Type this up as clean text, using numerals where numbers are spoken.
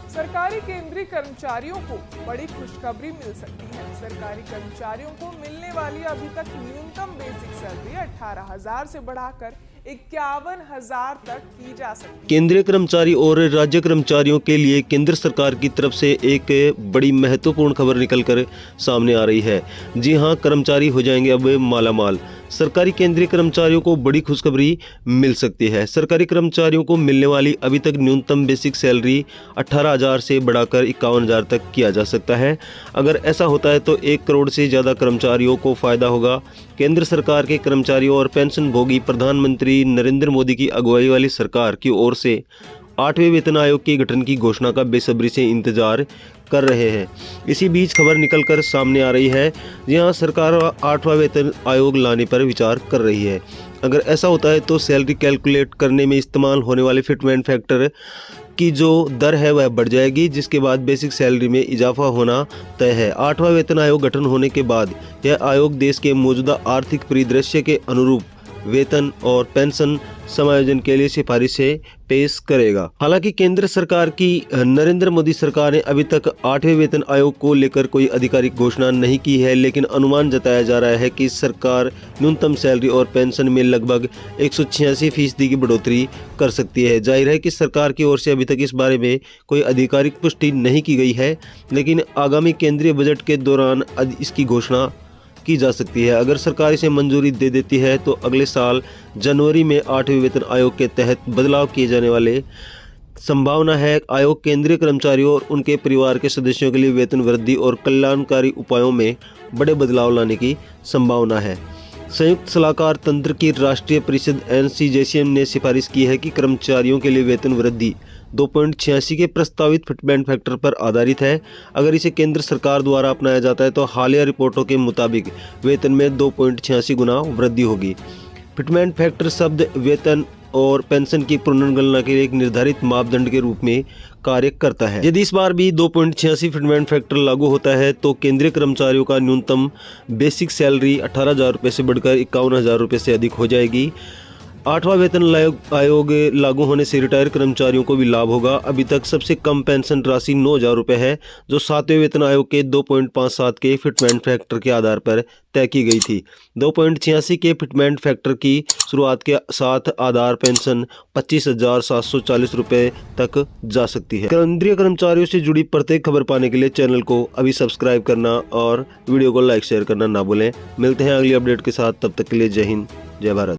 सरकारी केंद्रीय कर्मचारियों को बड़ी खुशखबरी मिल सकती है। सरकारी कर्मचारियों को मिलने वाली अभी तक न्यूनतम बेसिक सैलरी 18,000 से बढ़ाकर 51,000 तक की जा सकती है। केंद्रीय कर्मचारी और राज्य कर्मचारियों के लिए केंद्र सरकार की तरफ से एक बड़ी महत्वपूर्ण खबर निकलकर सामने आ रही है। जी हां, कर्मचारी हो जाएंगे अब मालामाल। सरकारी केंद्रीय कर्मचारियों को बड़ी खुशखबरी मिल सकती है। सरकारी कर्मचारियों को मिलने वाली अभी तक न्यूनतम बेसिक सैलरी 18,000 से बढ़ाकर 51,000 तक किया जा सकता है। अगर ऐसा होता है तो 1 करोड़ से ज़्यादा कर्मचारियों को फायदा होगा। केंद्र सरकार के कर्मचारियों और पेंशन भोगी प्रधानमंत्री नरेंद्र मोदी की अगुवाई वाली सरकार की ओर से 8वें वेतन आयोग के गठन की घोषणा का बेसब्री से इंतजार कर रहे हैं। इसी बीच खबर निकलकर सामने आ रही है, जहां सरकार 8वां वेतन आयोग लाने पर विचार कर रही है। अगर ऐसा होता है तो सैलरी कैलकुलेट करने में इस्तेमाल होने वाले फिटमेंट फैक्टर की जो दर है वह बढ़ जाएगी, जिसके बाद बेसिक सैलरी में इजाफा होना तय है। 8वां वेतन आयोग गठन होने के बाद यह आयोग देश के मौजूदा आर्थिक परिदृश्य के अनुरूप वेतन और पेंशन समायोजन के लिए सिफारिशें पेश करेगा। हालांकि केंद्र सरकार की नरेंद्र मोदी सरकार ने अभी तक 8वें वेतन आयोग को लेकर कोई आधिकारिक घोषणा नहीं की है, लेकिन अनुमान जताया जा रहा है कि सरकार न्यूनतम सैलरी और पेंशन में लगभग 186% की बढ़ोतरी कर सकती है। जाहिर है कि सरकार की ओर से अभी तक इस बारे में कोई आधिकारिक पुष्टि नहीं की गई है, लेकिन आगामी केंद्रीय बजट के दौरान इसकी घोषणा की जा सकती है। अगर सरकार इसे मंजूरी दे देती है तो अगले साल जनवरी में 8वें वेतन आयोग के तहत बदलाव किए जाने वाले संभावना है। आयोग केंद्रीय कर्मचारियों और उनके परिवार के सदस्यों के लिए वेतन वृद्धि और कल्याणकारी उपायों में बड़े बदलाव लाने की संभावना है। संयुक्त सलाहकार तंत्र की राष्ट्रीय परिषद NCJCM ने सिफारिश की है कि कर्मचारियों के लिए वेतन वृद्धि 2.86 के प्रस्तावित फिटमेंट फैक्टर पर आधारित है। अगर इसे केंद्र सरकार द्वारा अपनाया जाता है तो हालिया रिपोर्टों के मुताबिक वेतन में 2.86 गुना वृद्धि होगी। फिटमेंट फैक्टर शब्द वेतन और पेंशन की पुनर्गणना के लिए एक निर्धारित मापदंड के रूप में कार्य करता है। यदि इस बार भी 2.86 फिटमेंट फैक्टर लागू होता है तो केंद्रीय कर्मचारियों का न्यूनतम बेसिक सैलरी 18,000 रुपये से बढ़कर 51,000 रुपये से अधिक हो जाएगी। 8वां वेतन आयोग लागू होने से रिटायर कर्मचारियों को भी लाभ होगा। अभी तक सबसे कम पेंशन राशि 9,000 रुपये है, जो 7वें वेतन आयोग के 2.57 के फिटमेंट फैक्टर के आधार पर तय की गई थी। 2.86 के फिटमेंट फैक्टर की शुरुआत के साथ आधार पेंशन 25,740 रुपये तक जा सकती है। केंद्रीय कर्मचारियों से जुड़ी प्रत्येक खबर पाने के लिए चैनल को अभी सब्सक्राइब करना और वीडियो को लाइक शेयर करना ना भूलें। मिलते हैं अगली अपडेट के साथ, तब तक के लिए जय हिंद, जय भारत।